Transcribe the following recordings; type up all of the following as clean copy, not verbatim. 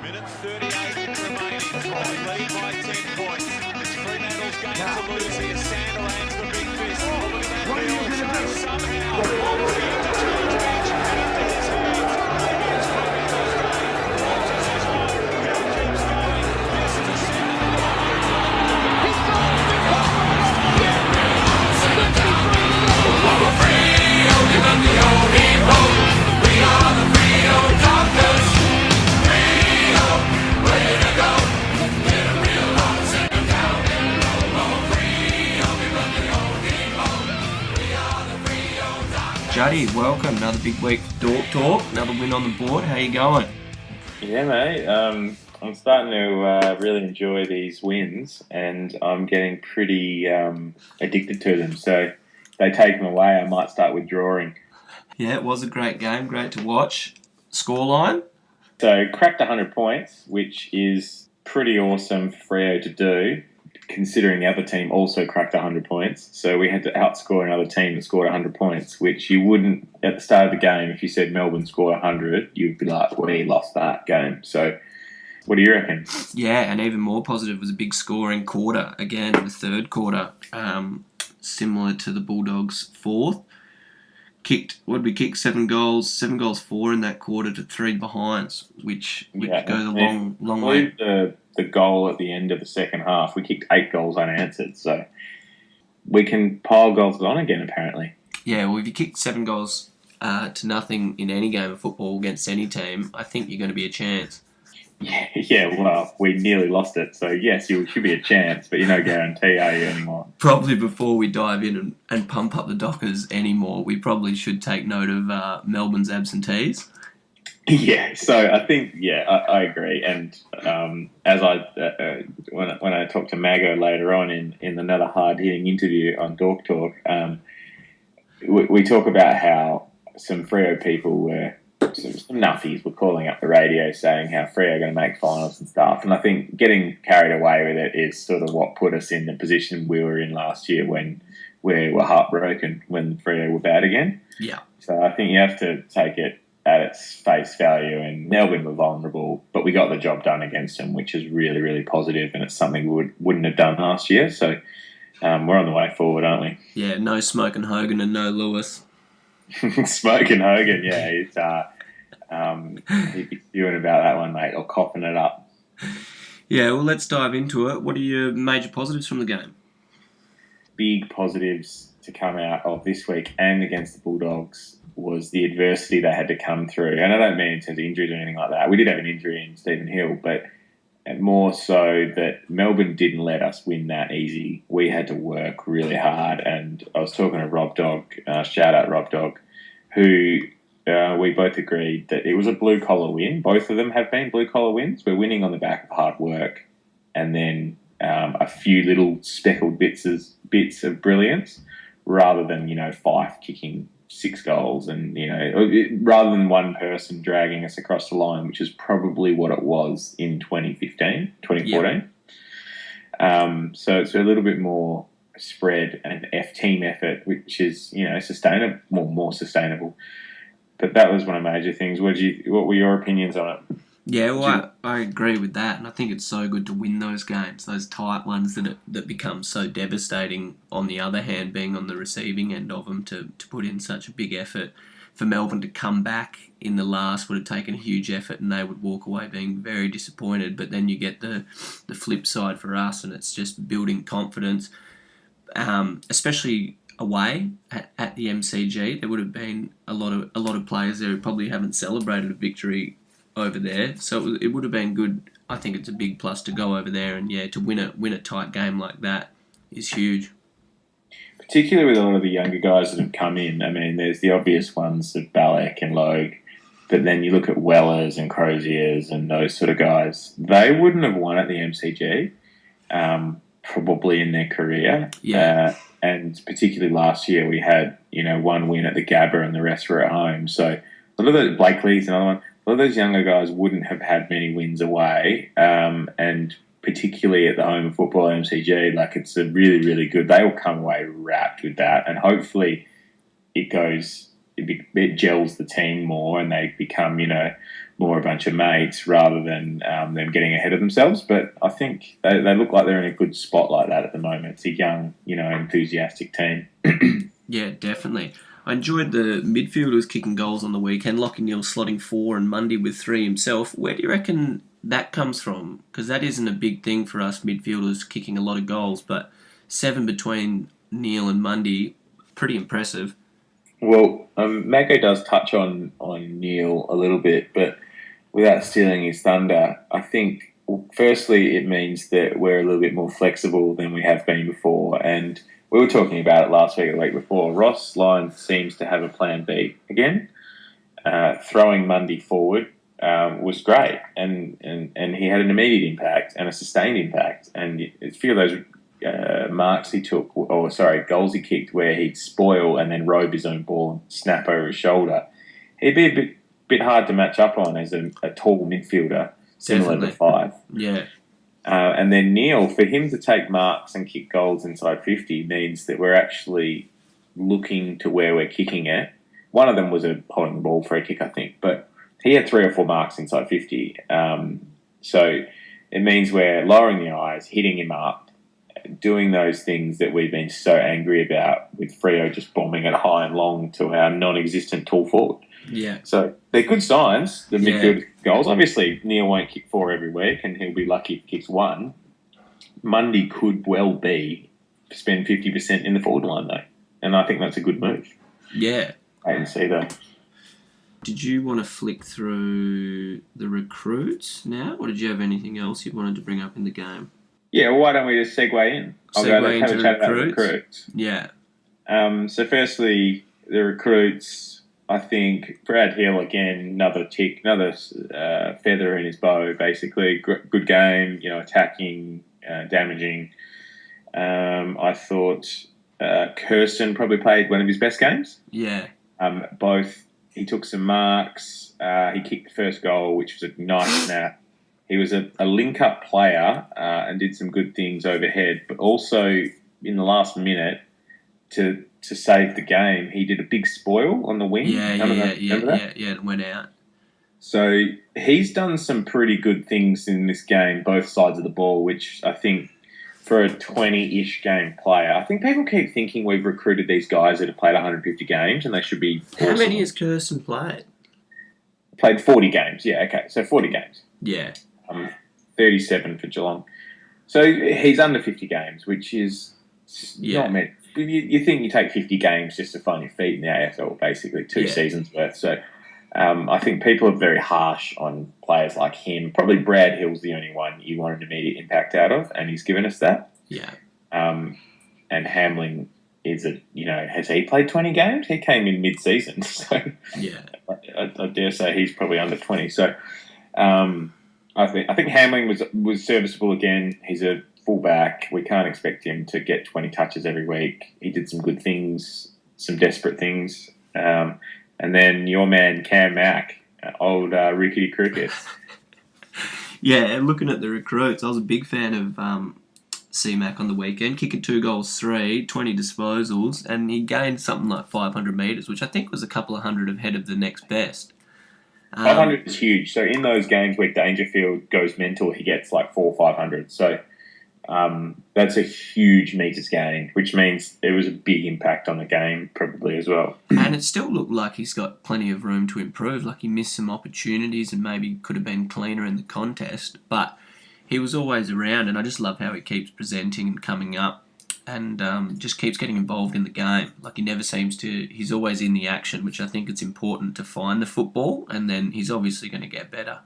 Minute 38 remaining. They lead by 10 points. It's Fremantle's game to lose here. Sandilands the big fist. Look at that field. Somehow, Walters the interchange bench. And into his hands. Maybe it's Fremantle's game. Walters is on. Hill keeps going. This to Sandilands. He's gone. Juddy, welcome. Another big week for Dork Talk. Another win on the board. How you going? Yeah, mate. I'm starting to really enjoy these wins, and I'm getting pretty addicted to them. So if they take them away, I might start withdrawing. Yeah, it was a great game. Great to watch. Scoreline? So cracked 100 points, which is pretty awesome for Freo to do, considering the other team also cracked 100 points. So we had to outscore another team that scored 100 points, which you wouldn't at the start of the game. If you said Melbourne scored 100, you'd be like, we lost that game. So what do you reckon? Yeah, and even more positive was a big scoring quarter. Again, the third quarter, similar to the Bulldogs' fourth. Kicked 7 goals? 7 goals, 4 in that quarter to 3 behinds, which goes a long way. The goal at the end of the second half, we kicked 8 goals unanswered, so we can pile goals on again, apparently. Yeah, well, if you kick 7 goals to nothing in any game of football against any team, I think you're going to be a chance. Yeah, well, we nearly lost it, so yes, you should be a chance, but you're no guarantee, are you, anymore? Probably before we dive in and pump up the Dockers anymore, we probably should take note of Melbourne's absentees. Yeah, so I think, I agree. And as when I talk to Mago later on in another hard-hitting interview on Dork Talk, we talk about how some Freo people were, some nuffies were calling up the radio saying how Freo are going to make finals and stuff. And I think getting carried away with it is sort of what put us in the position we were in last year when we were heartbroken when Freo were bad again. Yeah. So I think you have to take it at its face value, and Melbourne were vulnerable, but we got the job done against them, which is really, really positive, and it's something we wouldn't have done last year. So we're on the way forward, aren't we? Yeah, no Smoke and Hogan and no Lewis. Smoke and Hogan, yeah. It's, he'd be spewing about that one, mate, or coughing it up. Yeah, well, let's dive into it. What are your major positives from the game? Big positives to come out of this week and against the Bulldogs was the adversity they had to come through. And I don't mean in terms of injuries or anything like that. We did have an injury in Stephen Hill, but more so that Melbourne didn't let us win that easy. We had to work really hard. And I was talking to Rob Dog, shout out Rob Dog, who we both agreed that it was a blue-collar win. Both of them have been blue-collar wins. We're winning on the back of hard work and then a few little speckled bits of brilliance rather than, Fife kicking 6 goals and, rather than one person dragging us across the line, which is probably what it was in 2014. Yeah. So it's a little bit more spread and team effort, which is, sustainable, more sustainable. But that was one of the major things. What were your opinions on it? Yeah, well, I agree with that, and I think it's so good to win those games, those tight ones that become so devastating. On the other hand, being on the receiving end of them, to put in such a big effort for Melbourne to come back in the last would have taken a huge effort, and they would walk away being very disappointed. But then you get the flip side for us, and it's just building confidence, especially away at the MCG. There would have been a lot of players there who probably haven't celebrated a victory over there, so it would have been good. I think it's a big plus to go over there and to win a tight game like that is huge. Particularly with a lot of the younger guys that have come in. I mean, there's the obvious ones of Balek and Logue, but then you look at Wellers and Croziers and those sort of guys. They wouldn't have won at the MCG, probably in their career. Yeah. And particularly last year, we had one win at the Gabba and the rest were at home. So a lot of the Blakely's another one. A lot of those younger guys wouldn't have had many wins away, and particularly at the home of football MCG, it's a really, really good. They will come away wrapped with that, and hopefully it gels the team more, and they become, more a bunch of mates rather than them getting ahead of themselves. But I think they look like they're in a good spot like that at the moment. It's a young, enthusiastic team. Yeah, definitely. I enjoyed the midfielders kicking goals on the weekend. Lockie Neal slotting 4 and Mundy with 3 himself. Where do you reckon that comes from? Because that isn't a big thing for us midfielders kicking a lot of goals, but 7 between Neal and Mundy, pretty impressive. Well, Mako does touch on Neil a little bit, but without stealing his thunder, I think, firstly, it means that we're a little bit more flexible than we have been before. And we were talking about it last week or the week before. Ross Lyons seems to have a plan B again. Throwing Mundy forward was great, and he had an immediate impact and a sustained impact. And a few of those goals he kicked where he'd spoil and then robe his own ball and snap over his shoulder. He'd be a bit hard to match up on as a tall midfielder, similar to Fife. Yeah. And then Neil, for him to take marks and kick goals inside 50 means that we're actually looking to where we're kicking it. One of them was a holding the ball free kick, I think, but he had 3 or 4 marks inside 50. So it means we're lowering the eyes, hitting him up, doing those things that we've been so angry about, with Freo just bombing it high and long to our non-existent tall forward. Yeah. So they're good signs, the midfield goals. Obviously, Neil won't kick 4 every week, and he'll be lucky if he kicks 1. Mundy could well spend 50% in the forward line, though. And I think that's a good move. Yeah. Wait and see, though. Did you want to flick through the recruits now, or did you have anything else you wanted to bring up in the game? Yeah, well, why don't we just segue in? Let's have a chat about the recruits. Yeah. So firstly, the recruits, I think Brad Hill, again, another tick, another feather in his bow, basically. Good game, attacking, damaging. I thought Kirsten probably played one of his best games. Yeah. He took some marks. He kicked the first goal, which was a nice snap. He was a link-up player and did some good things overhead, but also in the last minute to save the game, he did a big spoil on the wing. Yeah, it went out. So he's done some pretty good things in this game, both sides of the ball, which I think for a 20-ish game player, I think people keep thinking we've recruited these guys that have played 150 games and they should be... How many has Kirsten played? Played 40 games, yeah, okay, so 40 games. Yeah. 37 for Geelong. So he's under 50 games, which is not meant. You think you take 50 games just to find your feet in the AFL, basically, 2 seasons worth. So I think people are very harsh on players like him. Probably Brad Hill's the only one you want an immediate impact out of, and he's given us that. Yeah. And Hamling is has he played 20 games? He came in mid-season, so yeah, I dare say he's probably under 20. So I think Hamling was serviceable again. He's a fullback. We can't expect him to get 20 touches every week. He did some good things, some desperate things. And then your man Cam Mack, old Rickety Cricket. Yeah, and looking at the recruits, I was a big fan of C-Mac on the weekend, kicking 2 goals, 20 disposals, and he gained something like 500 metres, which I think was a couple of hundred ahead of the next best. 500 is huge. So in those games where Dangerfield goes mental, he gets like 400 or 500. So that's a huge metres gain, which means there was a big impact on the game probably as well. And it still looked like he's got plenty of room to improve. Like he missed some opportunities and maybe could have been cleaner in the contest, but he was always around, and I just love how he keeps presenting and coming up and just keeps getting involved in the game. Like he never seems to... He's always in the action, which I think it's important to find the football, and then he's obviously going to get better.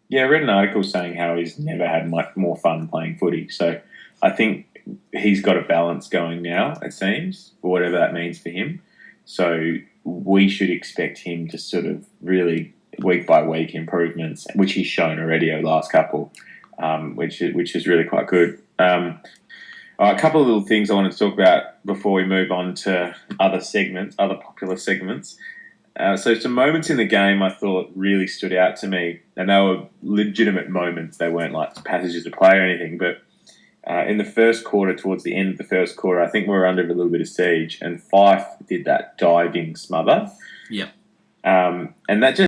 Yeah, I read an article saying how he's never had much more fun playing footy. So I think he's got a balance going now, it seems, or whatever that means for him. So we should expect him to sort of really week by week improvements, which he's shown already over the last couple, which is really quite good. A couple of little things I wanted to talk about before we move on to other popular segments. So some moments in the game I thought really stood out to me, and they were legitimate moments. They weren't like passages of play or anything, but in the first quarter, towards the end of the first quarter, I think we were under a little bit of siege, and Fife did that diving smother. Yeah. And that just